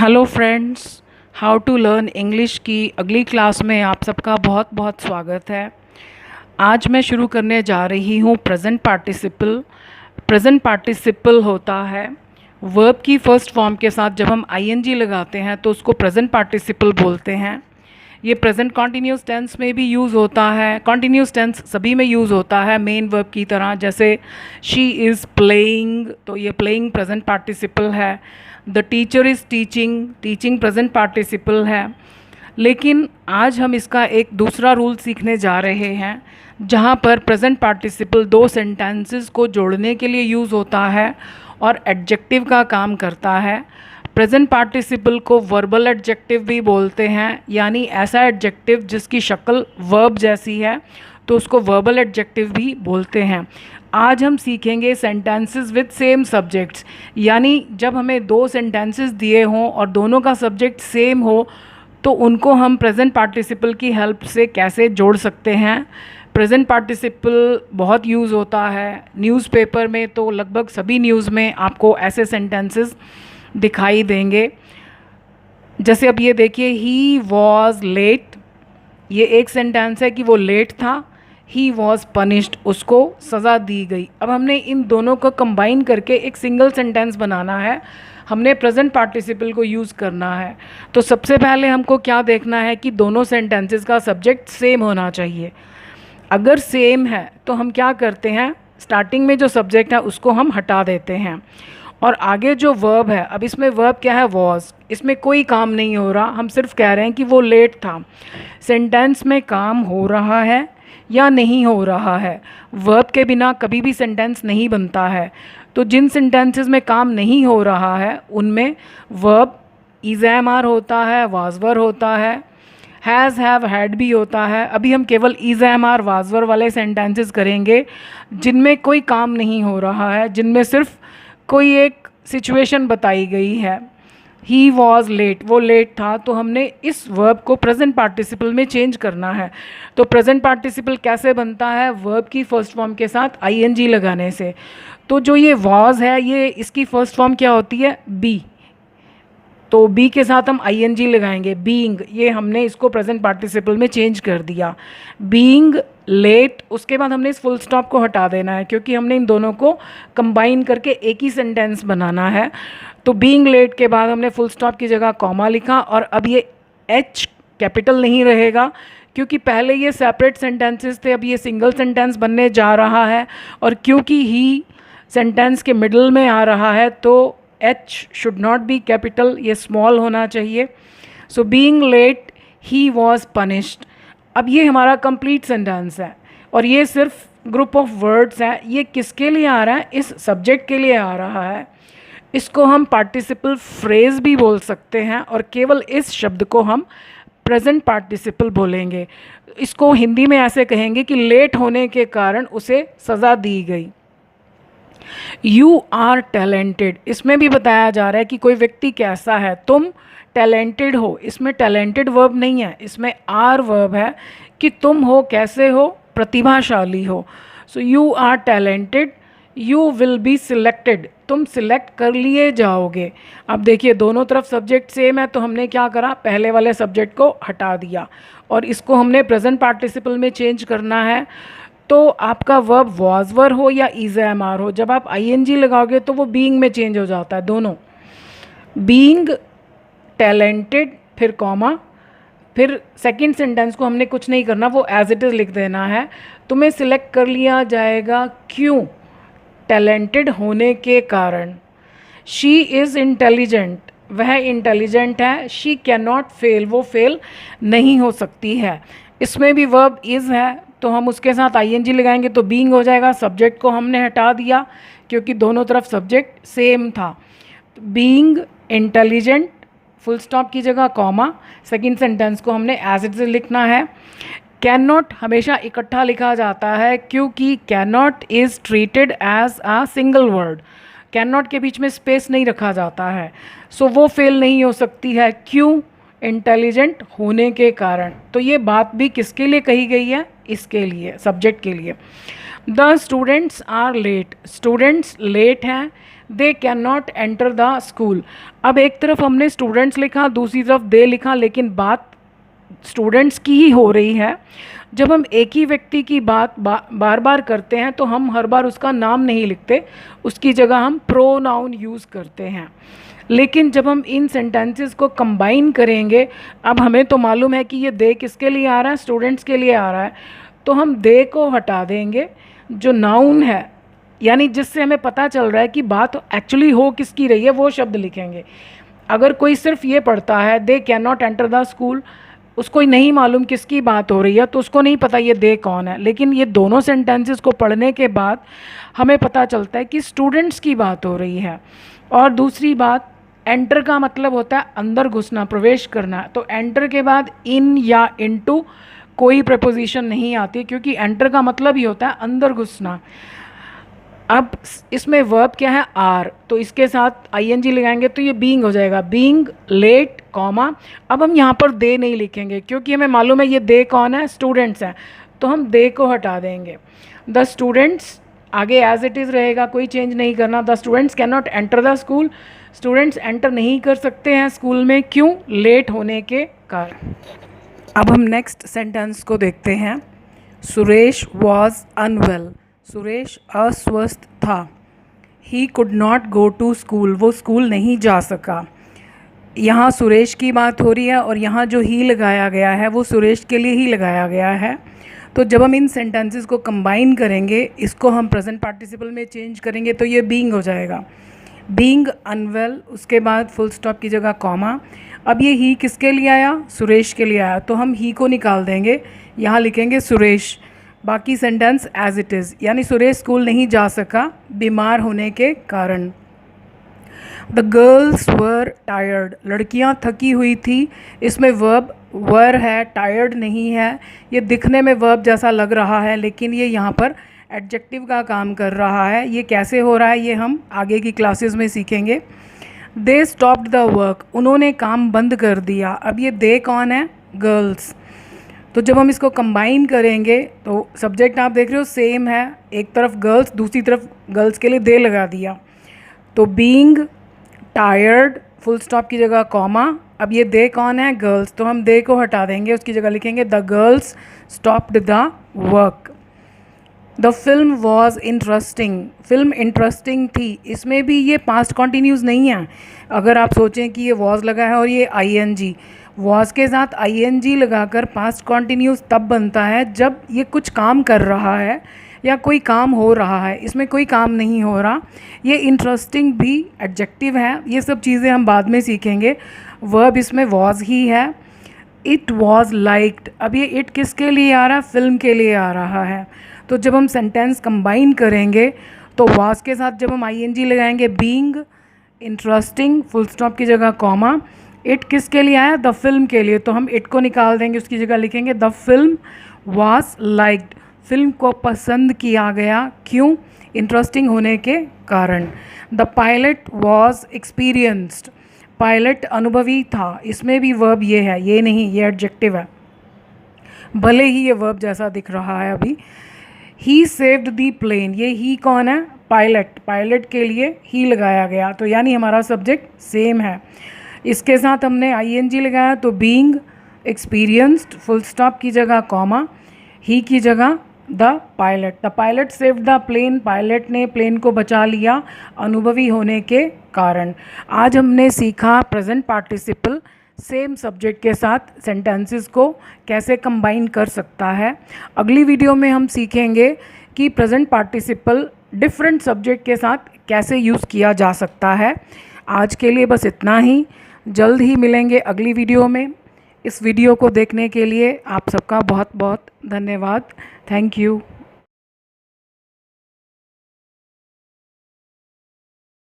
Hello friends, how to learn English की अगली class में आप सबका बहुत बहुत स्वागत है। आज मैं शुरू करने जा रही हूँ प्रेजेंट पार्टिसिपल। प्रेजेंट पार्टिसिपल होता है वर्ब की फर्स्ट फॉर्म के साथ जब हम आईएनजी लगाते हैं तो उसको प्रेजेंट पार्टिसिपल बोलते हैं। ये प्रेजेंट कॉन्टीन्यूस टेंस में भी यूज़ होता है, कॉन्टीन्यूस टेंस सभी में यूज़ होता है मेन वर्ब की तरह। जैसे शी इज़ प्लेइंग, तो ये प्लेइंग प्रेजेंट पार्टिसिपल है। The teacher is teaching, teaching present participle है। लेकिन आज हम इसका एक दूसरा रूल सीखने जा रहे हैं जहाँ पर प्रेजेंट पार्टिसिपल दो सेंटेंसेस को जोड़ने के लिए यूज़ होता है और एडजेक्टिव का काम करता है। प्रेजेंट पार्टिसिपल को वर्बल एडजेक्टिव भी बोलते हैं, यानी ऐसा एडजेक्टिव जिसकी शक्ल वर्ब जैसी है तो उसको वर्बल एडजेक्टिव भी बोलते हैं। आज हम सीखेंगे सेंटेंसेस विद सेम सब्जेक्ट्स, यानी जब हमें दो सेंटेंसेस दिए हों और दोनों का सब्जेक्ट सेम हो तो उनको हम प्रेजेंट पार्टिसिपल की हेल्प से कैसे जोड़ सकते हैं। प्रेजेंट पार्टिसिपल बहुत यूज़ होता है न्यूज़पेपर में, तो लगभग सभी न्यूज़ में आपको ऐसे सेंटेंसेस दिखाई देंगे। जैसे अब ये देखिए, ही वॉज लेट, ये एक सेंटेंस है कि वो लेट था। ही वॉज पनिश्ड, उसको सज़ा दी गई। अब हमने इन दोनों को कंबाइन करके एक सिंगल सेंटेंस बनाना है, हमने प्रेजेंट पार्टिसिपल को यूज़ करना है। तो सबसे पहले हमको क्या देखना है कि दोनों सेंटेंसेस का सब्जेक्ट सेम होना चाहिए। अगर सेम है तो हम क्या करते हैं, स्टार्टिंग में जो सब्जेक्ट है उसको हम हटा देते हैं और आगे जो वर्ब है, अब इसमें वर्ब क्या है, वॉज, इसमें कोई काम नहीं हो रहा, हम सिर्फ कह रहे हैं कि वो लेट था। सेंटेंस में काम हो रहा है या नहीं हो रहा है। वर्ब के बिना कभी भी सेंटेंस नहीं बनता है। तो जिन सेंटेंसेस में काम नहीं हो रहा है उनमें वर्ब इज़ एम आर होता है, वाज वर होता है, हैज़ हैव हैड भी होता है। अभी हम केवल is am are was were वाले सेंटेंसेस करेंगे जिनमें कोई काम नहीं हो रहा है, जिनमें सिर्फ कोई एक सिचुएशन बताई गई है। ही वॉज लेट, वो लेट था, तो हमने इस वर्ब को प्रेजेंट पार्टिसिपल में चेंज करना है। तो प्रेजेंट पार्टिसिपल कैसे बनता है, वर्ब की फर्स्ट फॉर्म के साथ आईएनजी लगाने से। तो जो ये वॉज है, ये इसकी फर्स्ट फॉर्म क्या होती है, बी, तो बी के साथ हम आईएनजी लगाएंगे। बीइंग, ये हमने इसको प्रेजेंट पार्टिसिपल में चेंज कर दिया। बीइंग लेट, उसके बाद हमने इस फुल स्टॉप को हटा देना है क्योंकि हमने इन दोनों को कंबाइन करके एक ही सेंटेंस बनाना है। तो बीइंग लेट के बाद हमने फुल स्टॉप की जगह कॉमा लिखा और अब ये एच कैपिटल नहीं रहेगा क्योंकि पहले ये सेपरेट सेंटेंसेस थे, अब ये सिंगल सेंटेंस बनने जा रहा है और क्योंकि ही सेंटेंस के मिडल में आ रहा है तो H should not be capital, ये स्मॉल होना चाहिए। So being late he was punished. अब ये हमारा कंप्लीट सेंटेंस है और ये सिर्फ ग्रुप ऑफ वर्ड्स है। ये किसके लिए आ रहा है, इस सब्जेक्ट के लिए आ रहा है। इसको हम पार्टिसिपल फ्रेज भी बोल सकते हैं और केवल इस शब्द को हम प्रेजेंट पार्टिसिपल बोलेंगे। इसको हिंदी में ऐसे कहेंगे कि लेट होने के कारण उसे सज़ा दी गई। यू आर टैलेंटेड, इसमें भी बताया जा रहा है कि कोई व्यक्ति कैसा है, तुम टैलेंटेड हो। इसमें टैलेंटेड वर्ब नहीं है, इसमें आर वर्ब है कि तुम हो कैसे हो, प्रतिभाशाली हो। So you are talented, you will be selected, तुम सिलेक्ट कर लिए जाओगे। अब देखिए दोनों तरफ सब्जेक्ट सेम है तो हमने क्या करा, पहले वाले सब्जेक्ट को हटा दिया और इसको हमने प्रेजेंट पार्टिसिपल में चेंज करना है। तो आपका वर्ब वॉज वर हो या इज एम आर हो, जब आप आईएनजी लगाओगे तो वो बीइंग में चेंज हो जाता है दोनों। बीइंग टैलेंटेड, फिर कॉमा, फिर सेकंड सेंटेंस को हमने कुछ नहीं करना, वो एज इट इज़ लिख देना है। तुम्हें सिलेक्ट कर लिया जाएगा, क्यों, टैलेंटेड होने के कारण। शी इज़ इंटेलिजेंट, वह इंटेलिजेंट है। शी कैन नॉट फेल, वो फेल नहीं हो सकती है। इसमें भी वर्ब इज़ है तो हम उसके साथ आईएनजी लगाएंगे तो बीइंग हो जाएगा। सब्जेक्ट को हमने हटा दिया क्योंकि दोनों तरफ सब्जेक्ट सेम था। बीइंग इंटेलिजेंट, फुल स्टॉप की जगह कॉमा, सेकंड सेंटेंस को हमने एज इट इज लिखना है। कैन नॉट हमेशा इकट्ठा लिखा जाता है क्योंकि can not is treated as a single word, can not के बीच में स्पेस नहीं रखा जाता है। सो वो फेल नहीं हो सकती है, क्यों, इंटेलिजेंट होने के कारण। तो ये बात भी किसके लिए कही गई है, इसके लिए, सब्जेक्ट के लिए। The students are late, students late हैं। They can not enter the school. अब एक तरफ हमने स्टूडेंट्स लिखा, दूसरी तरफ दे लिखा, लेकिन बात स्टूडेंट्स की ही हो रही है। जब हम एक ही व्यक्ति की बात बार बार करते हैं तो हम हर बार उसका नाम नहीं लिखते, उसकी जगह हम प्रोनाउन यूज़ करते हैं। लेकिन जब हम इन सेंटेंसेस को कंबाइन करेंगे, अब हमें तो मालूम है कि ये दे किसके लिए आ रहा है, स्टूडेंट्स के लिए आ रहा है, तो हम दे को हटा देंगे, जो नाउन है यानी जिससे हमें पता चल रहा है कि बात एक्चुअली हो किसकी रही है, वो शब्द लिखेंगे। अगर कोई सिर्फ ये पढ़ता है दे can not enter the school, उसको नहीं मालूम किसकी बात हो रही है, तो उसको नहीं पता ये दे कौन है। लेकिन ये दोनों सेंटेंसेस को पढ़ने के बाद हमें पता चलता है कि स्टूडेंट्स की बात हो रही है। और दूसरी बात, एंटर का मतलब होता है अंदर घुसना, प्रवेश करना। तो एंटर के बाद इन या इनटू कोई प्रपोजिशन नहीं आती, क्योंकि एंटर का मतलब ही होता है अंदर घुसना। अब इसमें वर्ब क्या है, आर, तो इसके साथ आईएनजी लगाएंगे तो ये बीइंग हो जाएगा, बीइंग लेट कॉमा। अब हम यहाँ पर दे नहीं लिखेंगे क्योंकि हमें मालूम है ये दे कौन है, स्टूडेंट्स हैं, तो हम दे को हटा देंगे। द स्टूडेंट्स आगे एज इट इज़ रहेगा, कोई चेंज नहीं करना। The students can not enter the school, students enter नहीं कर सकते हैं स्कूल में, क्यों, लेट होने के कारण। अब हम नेक्स्ट सेंटेंस को देखते हैं। सुरेश वॉज अनवेल, सुरेश अस्वस्थ था। He could not go to school, वो स्कूल नहीं जा सका। यहाँ सुरेश की बात हो रही है और यहाँ जो ही लगाया गया है वो सुरेश के लिए ही लगाया गया है। तो जब हम इन सेंटेंसेस को कंबाइन करेंगे, इसको हम प्रेजेंट पार्टिसिपल में चेंज करेंगे तो ये बीइंग हो जाएगा, बीइंग अनवेल, उसके बाद फुल स्टॉप की जगह कॉमा। अब ये ही किसके लिए आया, सुरेश के लिए आया, तो हम ही को निकाल देंगे, यहाँ लिखेंगे सुरेश, बाकी सेंटेंस एज इट इज़, यानी सुरेश स्कूल नहीं जा सका बीमार होने के कारण। द गर्ल्स वर टायर्ड, लड़कियां थकी हुई थी। इसमें वर्ब वर है, टायर्ड नहीं है। ये दिखने में वर्ब जैसा लग रहा है लेकिन ये यहाँ पर एडजेक्टिव का काम कर रहा है। ये कैसे हो रहा है ये हम आगे की क्लासेस में सीखेंगे। दे स्टॉप्ड द वर्क, उन्होंने काम बंद कर दिया। अब ये दे कौन है, गर्ल्स। तो जब हम इसको कंबाइन करेंगे तो सब्जेक्ट आप देख रहे हो सेम है, एक तरफ गर्ल्स, दूसरी तरफ गर्ल्स के लिए दे लगा दिया, तो बीइंग टायर्ड, फुल स्टॉप की जगह कॉमा। अब ये दे कौन है, गर्ल्स, तो हम दे को हटा देंगे, उसकी जगह लिखेंगे the girls stopped the work. The film was interesting, film interesting थी। इसमें भी ये पास्ट कॉन्टीन्यूस नहीं है। अगर आप सोचें कि ये वॉज लगा है और ये आईएनजी, वॉज के साथ आईएनजी लगाकर पास्ट कॉन्टीन्यूस तब बनता है जब ये कुछ काम कर रहा है या कोई काम हो रहा है। इसमें कोई काम नहीं हो रहा। ये इंटरेस्टिंग भी एडजेक्टिव है, ये सब चीज़ें हम बाद में सीखेंगे। वर्ब इसमें वॉज ही है। इट वॉज लाइक्ड, अब ये इट किसके लिए आ रहा है, फिल्म के लिए आ रहा है। तो जब हम सेंटेंस कंबाइन करेंगे तो वॉज के साथ जब हम आईएनजी लगाएंगे, बीइंग इंटरेस्टिंग, फुल स्टॉप की जगह कॉमा। इट किसके लिए आया, द फिल्म के लिए, तो हम इट को निकाल देंगे, उसकी जगह लिखेंगे the film was liked, film को पसंद किया गया, क्यों, इंटरेस्टिंग होने के कारण। The pilot was experienced, pilot अनुभवी था। इसमें भी वर्ब ये है, ये नहीं, ये एडजेक्टिव है, भले ही ये वर्ब जैसा दिख रहा है अभी। ही सेव्ड दी प्लेन, ये ही कौन है, पायलट, पायलट के लिए ही लगाया गया, तो यानी हमारा सब्जेक्ट सेम है। इसके साथ हमने आईएनजी लगाया तो बीइंग एक्सपीरियंस्ड, फुल स्टॉप की जगह कॉमा, ही की जगह the pilot saved the plane, pilot ने प्लेन को बचा लिया अनुभवी होने के कारण। आज हमने सीखा प्रेजेंट पार्टिसिपल सेम सब्जेक्ट के साथ सेंटेंसेस को कैसे कंबाइन कर सकता है। अगली वीडियो में हम सीखेंगे कि प्रेजेंट पार्टिसिपल डिफरेंट सब्जेक्ट के साथ कैसे यूज़ किया जा सकता है। आज के लिए बस इतना ही, जल्द ही मिलेंगे अगली वीडियो में। इस वीडियो को देखने के लिए आप सबका बहुत बहुत धन्यवाद। Thank you.